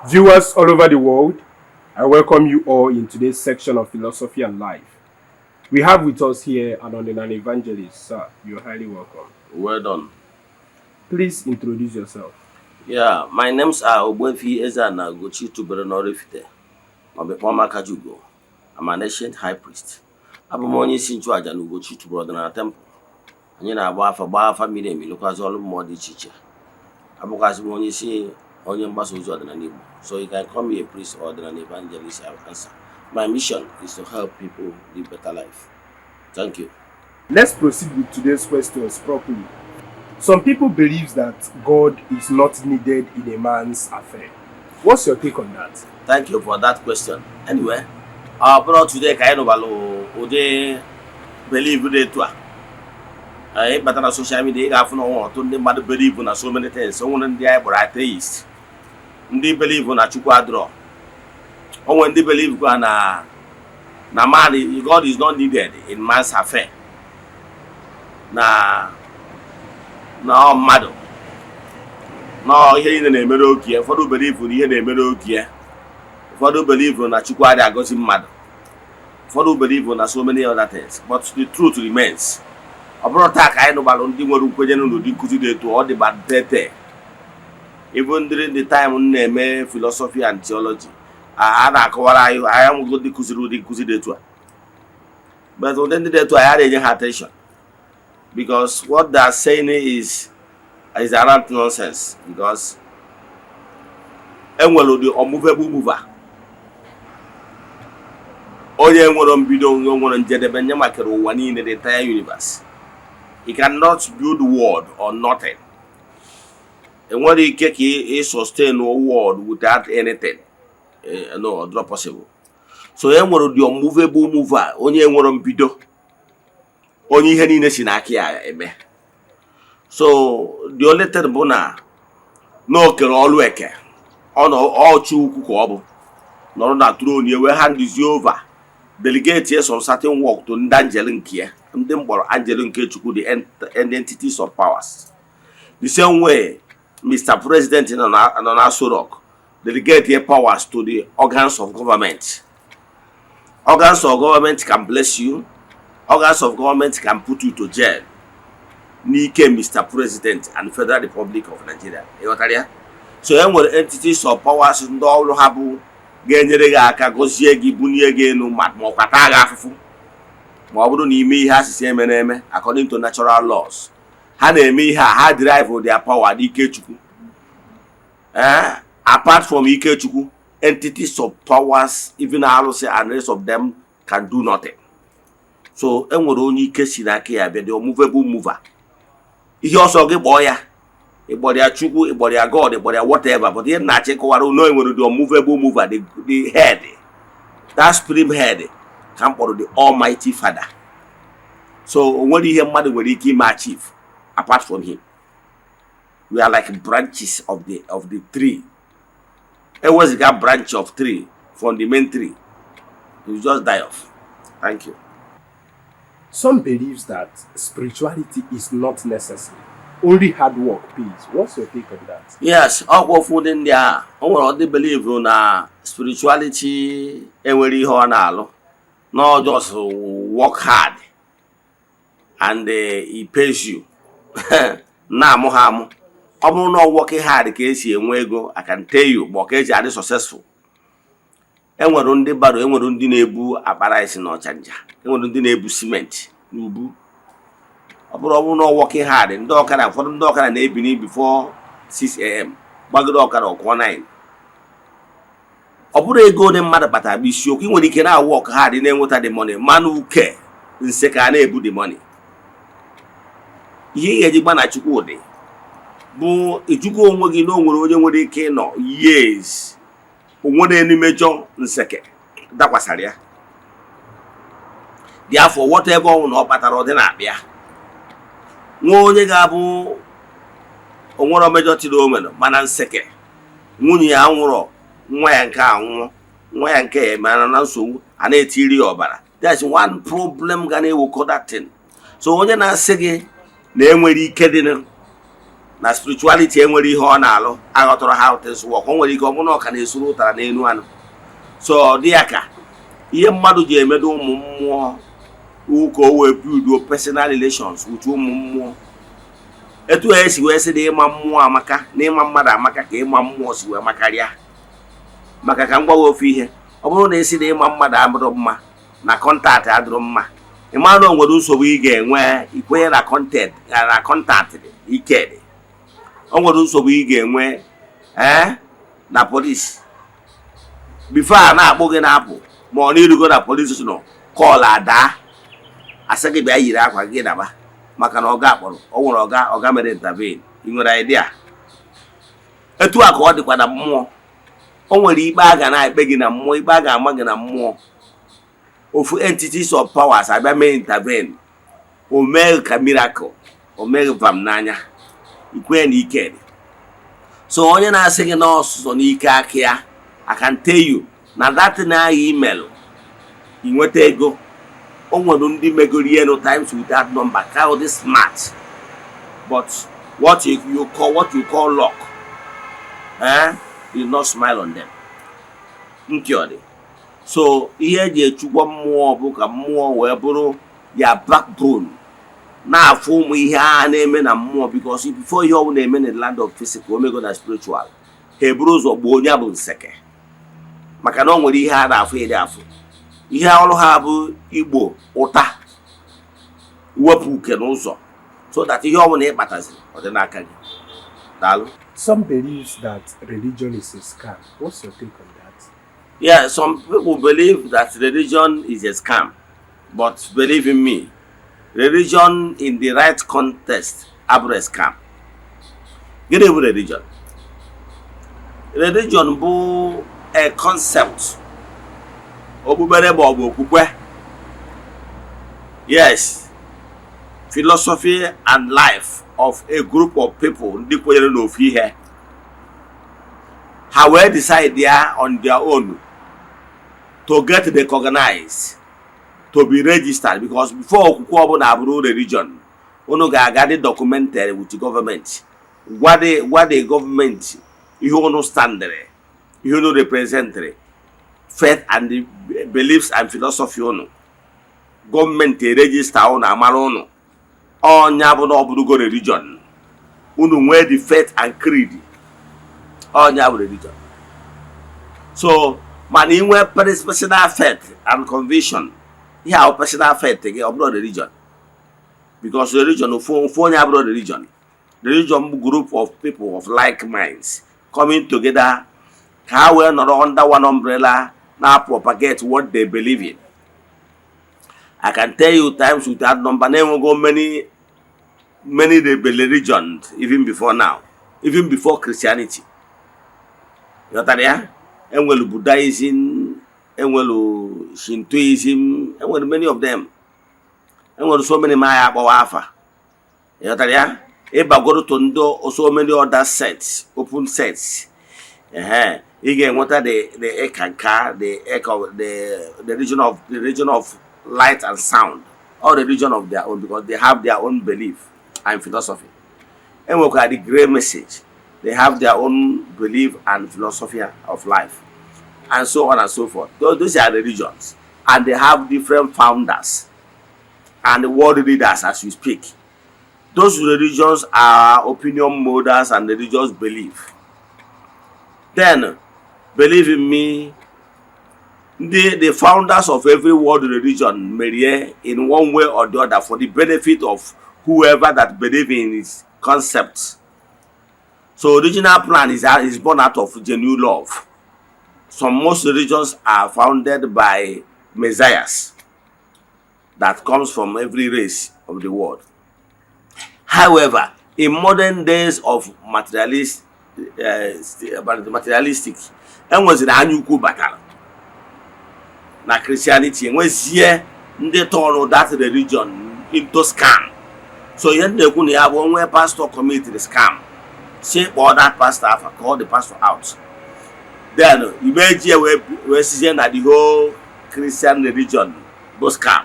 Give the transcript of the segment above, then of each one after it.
Viewers all over the world, I welcome you all in today's section of Philosophy and Life. We have with us here an ordinary evangelist. Sir, you're highly welcome. Well done. Please introduce yourself. Yeah, my names are Ogbuefi Eze-Ana Gochi Tuberenorifite. Mabekpomakajugo. I'm an ancient high priest. Abụ m onye isi nchụaja na Ugochi tubelu ọdịnala temple. Anyị na-agba afa miri emi lụkwazị ọrụ mmụọ dị iche iche. Abụkwazị m onye isi onye mgbasa ozi ọdịnala Igbo. So you can call me a priest or an evangelist. I will answer. My mission is to help people live better life. Thank you. Let's proceed with today's questions properly. Some people believe that God is not needed in a man's affair. What's your take on that? Thank you for that question. Anyway, our brother today kind of ode believe the two. But on social media, I have no to the believe in so many things. So when they are atheists, they believe on a chukwadro. Or when they believe na man, God is not needed in man's affair. Na mmadụ ihe na-emere okie ụfọdụ believe na ihe na-emere okie ụfọdụ believe na Chukwu adịghị agọzi mmadụ ụfọdụ believe na so many other things, but the truth remains. Ọ bụrụ taa ka anyị nụbalụ ndị nwere nkwenye n'ụdị nkụzi dị etu ọ dịba tete. Even during the time m na-eme philosophy and theology, a na-akọwara anyị amụgo ndị kụziri ụdị nkụzi dị etu a, but ụdị ndị dị etu a ya na-enye ha attention. Because what they are saying is around nonsense. Because enwere the unmovable mover. Onye nwere mbido onye nwere njedebe nye makere ụwa niile, the entire universe. He cannot build world or nothing. Enwere ike ka he sustain a world without anything. No, it's not possible. So enwere the unmovable mover. Onye nwere mbido. Onye ihe niile si n'aka ya eme. So the only thing bụ na okere ọlụ eke ọchụ ukwu ka ọ bụ nọrọ na throne ya wee hand is over, delegate some certain work to ndị angel nke ya, ndị mkpọrọ angel nke Chukwu, the entities of powers. The same way Mr. President nọ na Aso Rock delegate powers to the organs of government. Organs of government can bless you. Organs of government can put you to jail. Nike Mr. President and Federal Republic of Nigeria. So enwere entities of powers ndị ọrụ ha bụ ga-enyere gị aka gozie gị bunye gị enu ma ọkwata gị afụfụ ma ọ bụrụ na ime ihe asịsị eme na-eme according to natural laws. Ha na-eme ihe ha derive their power n'ike Chukwu. Apart from ike Chukwu, entities of powers, even arụsị and rest of them can do nothing. So enwere onye ike si n'aka ya bịa, the unmovable mover. Ihe ọsọ gị kpọọ ya, ịkpọrọ ya Chukwu, ịkpọrọ ya God, ịkpọrọ ya whatever, but ihe na-achị kọwara no enwere the unmovable mover, the head, that supreme head ka m kpọrọ the Almighty Father. So onwere ihe mmadụ nwere ike ime achieve apart from him. We are like branches of the tree. Eweziga branch of tree from the main tree, you just die off. Thank you. Some believes that spirituality is not necessary. Only hard work pays. What's your take on that? Yes, all food in there. They believe na spirituality enwere ihe ọ na-alụ. No, just work hard and he pays you. Na amụ ha amụ. Ọ bụrụ na working hard ka esi enwe ego, I can tell you, but ka eji adị successful. Enwere ndị baro, enwere ndị na-ebu akpara isi na ọchanja, enwere ndị na-ebu cement n'ubu. Ọ bụrụ na working hard, ndị ọkara ụfọdụ ndị ọkara na-ebini before 6 a.m. gbagoro ọkara ọkụọ 9. Ọ bụrụ ego ndị mmadụ kpatara bụ isiokwu. Ị nwere ike na work hard na-enweta the money, manụ uke nse ka na-ebu the money. Ihe eji gba na Chukwu dị bụ ijukwu onwe gị na o nwere onye nwere ike ịnọ years onwere any major nseke dakwasara ya. Therefore whatever ọ na ọ kpatara ọ dị na-abịa, nwa onye ga-abụ onwere major tiri omeno mana nseke nwunye ya nwụrụ, nwa ya nke anwụ, nwa ya nke mana na nsogbu a na-etiri ọbara. That's one problem ga na-ewekọ that thing. So onye na-asị gị na enwere ike dị na spirituality enwere ihe ọ na-alụ aghọtara how things work. O nwere ike ọ bụrụ na ọ ka na-esuru ụtara n'elu anụ. So ọ dị ya ka ihe mmadụ ji emedo ụmụ mmụọ ụka o wee build personal relations with ụmụ mmụọ. Etu esi wee sị na ịma mmụọ amaka na ịma mmadụ amaka ka ịma mmụọ si wee makarịa. Maka ka m gwawa ofe ihe, ọ bụrụ na esi na ịma mmadụ adịrọ mma na kọntaktị adịrọ mma, ịma na o nwere nsogbu ị ga-enwe ikwenye na kọntaktị ike dị. O nwere nsogbu ị ga-enwe na polisi bifo a na-akpụ gị na-apụ ma ọ na-erugo na polisi station kọl ada asị gị bịa yiri akwa gị daba maka na ọga akpọrọ o nwere ọga mere intervene. Ị nwere idea? Etu a ka ọ dịkwa na mmụọ. O nwere ikpe a ga na-ekpe gị na mmụọ, ikpe a ga-ama gị na mmụọ. Ofu entities of powers abịa mee intervene, o mee ka miracle, o mee vam n'anya, ikwe na ike dị. So onye na-asị gị n'ọsụsọ n'ike aka ya, I can tell you na that na email ị nweta ego. O nwere ndị megoro ihe no times with that number ka ọ dị smart, but what you call luck will not smile on them. Nkiodi. So ihe eji echukwa mmụọ bụ ka mmụọ wee bụrụ ya backbone na-afụ ụmụ ihe a na-eme na mmụọ, because before ihe ọbụla na-eme na the land of physical omego na spiritual, ha eburu ụzọ gbuo onye bụ nseke, maka na o nwere ihe a na-afụ ede afụ. Ihe ọrụ ha bụ igbo ụta wepụ uke n'ụzọ, so that ihe ọbụla ịkpataziri ọ dị n'aka gị. Daalụ. Some believes that religion is a scam. What's your take on that? Yeah, some people believe that religion is a scam, but believe in me, religion in the right context abụrụ a scam. Gịnị bụ religion? Religion bụ a concept, okpukpere ma ọ bụ okwukwe. Yes, philosophy and life of a group of people ndị kwenyere n'ofu ihe. Ha wee decide there on their own to get recognized, to be registered, because before okwukwe ọbụla abụrụ religion, unu ga-aga dị documented with the government. Gwa the government ihe unu standere, ihe unu representere, faith and the beliefs and philosophy unu. Gọọmenti register unu amara unu. Onya bụ na ọ bụrụgo religion. Unu nwee the faith and creed. Onya bụ religion. So, man, you nwee personal faith and conviction. Ihe ahụ personal faith gị ọ bụrụ religion. Because religion ofu onye abụrụ religion. Religion bụ group of people of like minds coming together ka ha wee nọrọ under one umbrella na propagate what they believe in. I can tell you times with that number, never go many religions even before now, even before Christianity. You know that? Enwelu Buddhism, enwelu Shintoism, enwelu many of them. Enwelu so many Maya Bawafa. You know that? Eba go to ndo so many other sects, open sects. Again, what are the Ekanka, the region of light and sound, or the religion of their own, because they have their own belief and philosophy. And we look at the great message, they have their own belief and philosophy of life, and so on and so forth. Those are religions, and they have different founders and world leaders as we speak. Those religions are opinion molders and religious belief. Then, believe in me, the founders of every world religion marry in one way or the other for the benefit of whoever that believe in his concepts. So original plan is born out of genuine love. Most religions are founded by messiahs that comes from every race of the world. However, in modern days of materialistic, and was in Anyuku battle. Na Christianity nwezie ndị turn that religion into scam. So ihe na-ekwu na ya bụ onwe pastor commit the scam. Say all that pastor call the pastor out. Then you may we see that the whole Christian religion was scam.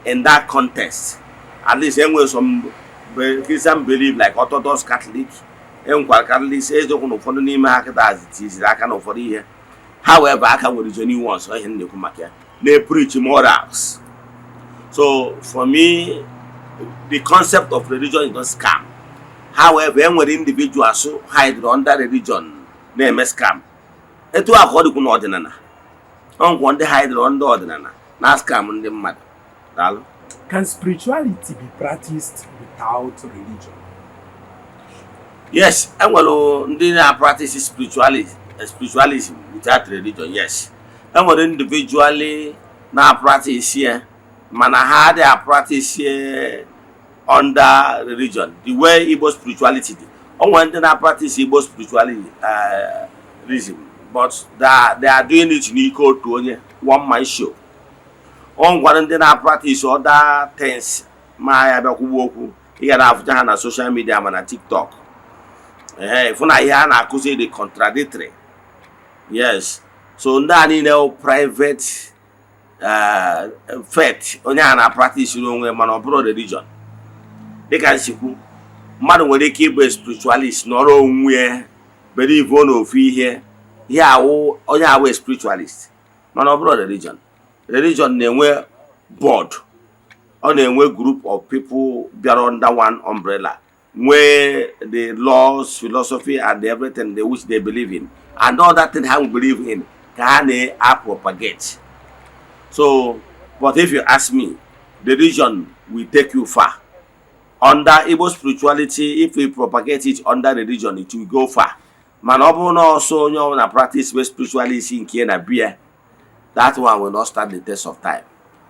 In that context, at least anyway some Christian believe like Orthodox Catholic. Catholics eziokwu na ụfọdụ n'ime ha kịta tiziri aka na ụfọdụ ihe. However, aka nwere genuine ones ihe na-ekwu maka ya na-preach morals. So for me, the concept of religion is not scam. However, enwere individuals who hide under religion na-eme scam. Etu a ka ọ dịkwu n'ọdịnala. Ọgwụ ndị hide under ọdịnala na scam ndị mmadụ. Daalụ. Can spirituality be practiced without religion? Yes, enwere ndị na-practice spiritualism without religion. Yes, enwere individually na-practice here, mana ha dey practice here under religion. The way Igbo spirituality dị. Onwere ndị na-practice Igbo spiritualism, but they are doing it n'ike otu onye, one man show. Onwere ndị na-practice other things ma ya bịakwuo okwu. Ị ga na-afụcha ha na social media ma na TikTok. Ifu na ihe a na-akụzi dị contradictory. Yes, so ndị a niile private faith onye a na-practice n'onwe mana ọ bụrụ religion. Dịka nsikwu, mmadụ nwere ike ịbụ spiritualist n'ọrụ onwe believe n'ofu ihe awụ onye awụ spiritualist mana ọ bụrụ religion. Religion na-enwe board, ọ na-enwe group of people bịara under one umbrella, where the laws, philosophy, and everything which they believe in, and all that thing we believe in, can propagate. So, but if you ask me, the religion will take you far. Under Igbo spirituality, if we propagate it under religion, it will go far. Man, also na practice with spirituality in Kenya beer, that one will not stand the test of time.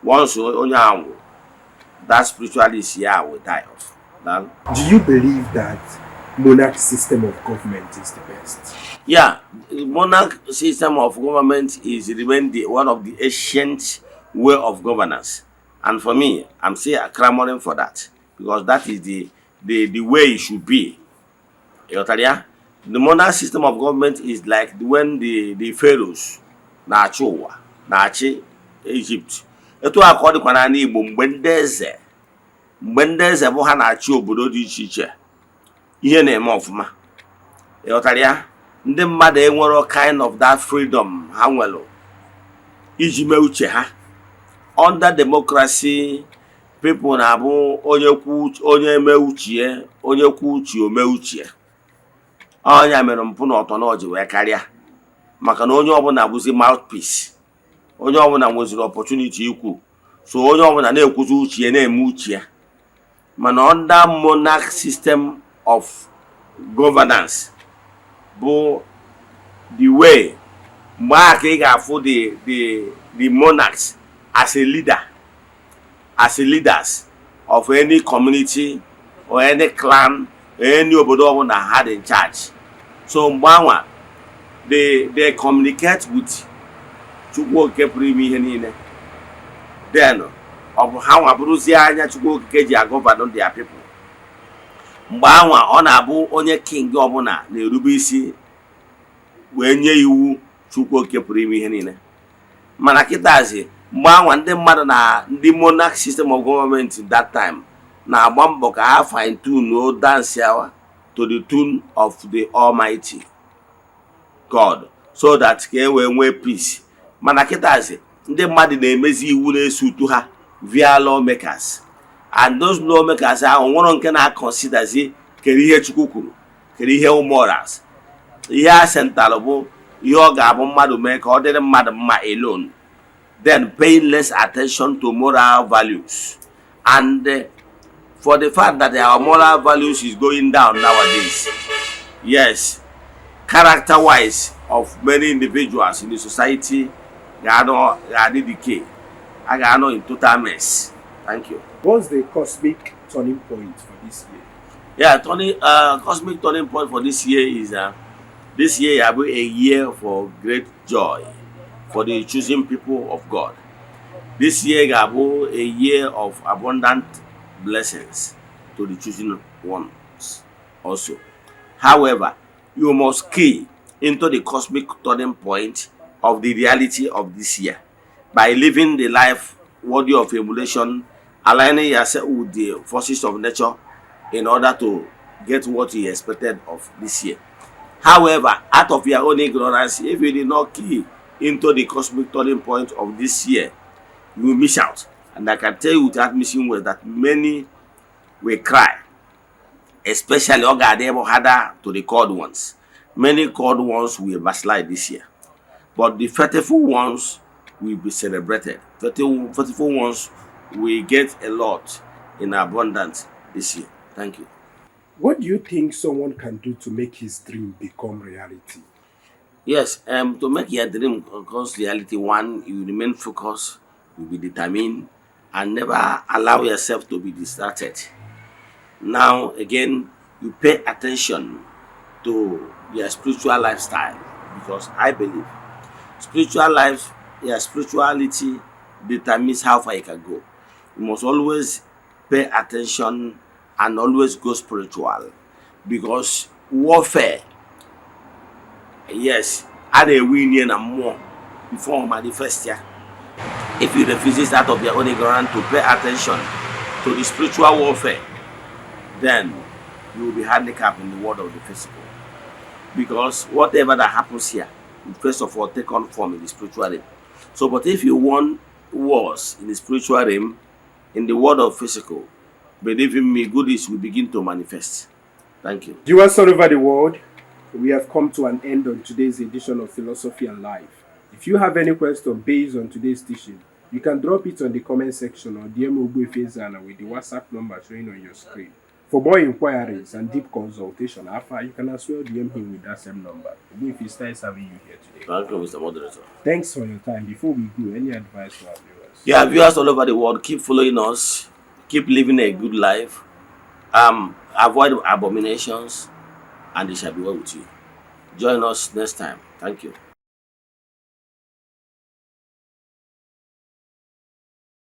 Once that spirituality will die off. Do you believe that monarch system of government is the best? Yeah, the monarch system of government is one of the ancient way of governance, and for me, I'm still clamoring for that because that is the way it should be. The monarch system of government is like when the pharaohs na-achị Egypt. Etu akọdịkwa na Igbo mgbe ndị eze bụ ha na-achị obodo dị iche iche ihe na-eme ọfụma. Ndị mmadụ enwero kind of that freedom ha nwere iji mee uche ha. Under democracy, people na-abụ onye eme uche, onye kwu uche ome uche. Onye mere mpụ na ọtọ na ọjị wee karịa maka na onye ọbụla bụzi mouthpiece, onye ọbụla nweziri opportunity ikwu, so onye ọbụla na-ekwuzi uche na-eme uche. Mana under monarch system of governance bụ the way mgbe aka ị ga-afụ the monarchs as a leaders of any community or any clan or any obodo ọbụla had in charge. So mgbe anwa they communicate with Chukwu Okike pụrụ ime ihe niile. Then ọ bụ ha nwa bụrụzie anya Chukwu Okike ji agọvanọ their people. Mgbe anwa ọ na-abụ onye king ọbụla na-erube isi wee nye iwu Chukwu Okike pụrụ ime ihe niile. Mana kịtazi mgbe anwa ndị mmadụ na ndị monarch system of government that time na-agba mbọ ka ha fine tune o dance yawa to the tune of the Almighty God so that ka e wee nwee peace. Mana kịtazi ndị mmadụ na-emezi iwu na-esutu ha via lawmakers, and those lawmakers ahụ nwere nke na-considerzi kere ihe Chukwu kwuru, kere ihe morals. Ihe a sentalụ bụ ihe ọ ga-abụ mmadụ mee ka ọ dịrị mmadụ mma alone, then paying less attention to moral values. And for the fact that our moral values is going down nowadays, yes, character-wise of many individuals in the society are decay. I got in total mess. Thank you. What's the cosmic turning point for this year? Yeah, cosmic turning point for this year is this year will be a year for great joy for the choosing people of God. This year will be a year of abundant blessings to the choosing ones also. However, you must key into the cosmic turning point of the reality of this year by living the life worthy of emulation, aligning yourself with the forces of nature, in order to get what he expected of this year. However, out of your own ignorance, if you did not key into the cosmic turning point of this year, you will miss out. And I can tell you without missing words that many will cry, especially Ogadebo Hada to the called ones. Many called ones will backslide this year, but the faithful ones will be celebrated. Faithful ones will get a lot in abundance this year. Thank you. What do you think someone can do to make his dream become reality? Yes, to make your dream becomes reality, one, you remain focused, you be determined, and never allow yourself to be distracted. Now, again, you pay attention to your spiritual lifestyle because I believe spiritual life, your spirituality determines how far you can go. You must always pay attention and always go spiritual because warfare, yes, are a win and more before manifest here. If you refuse out of your own ignorance to pay attention to the spiritual warfare, then you will be handicapped in the world of the physical. Because whatever that happens here, will first of all take on form in the spiritual realm. So, but if you want wars in the spiritual realm, in the world of physical, believe in me, goodies will begin to manifest. Thank you. Viewers all over the world, we have come to an end on today's edition of Philosophy and Life. If you have any question based on today's teaching, you can drop it on the comment section or DM Eze-Ana with the WhatsApp number showing on your screen. For more inquiries and deep consultation, you can as well DM him with that same number. If he starts having you here today. Thank you, Mr. Moderator. Thanks for your time. Before we go, any advice for our viewers? Yeah, viewers all over the world, keep following us, keep living a good life, avoid abominations, and it shall be well with you. Join us next time. Thank you.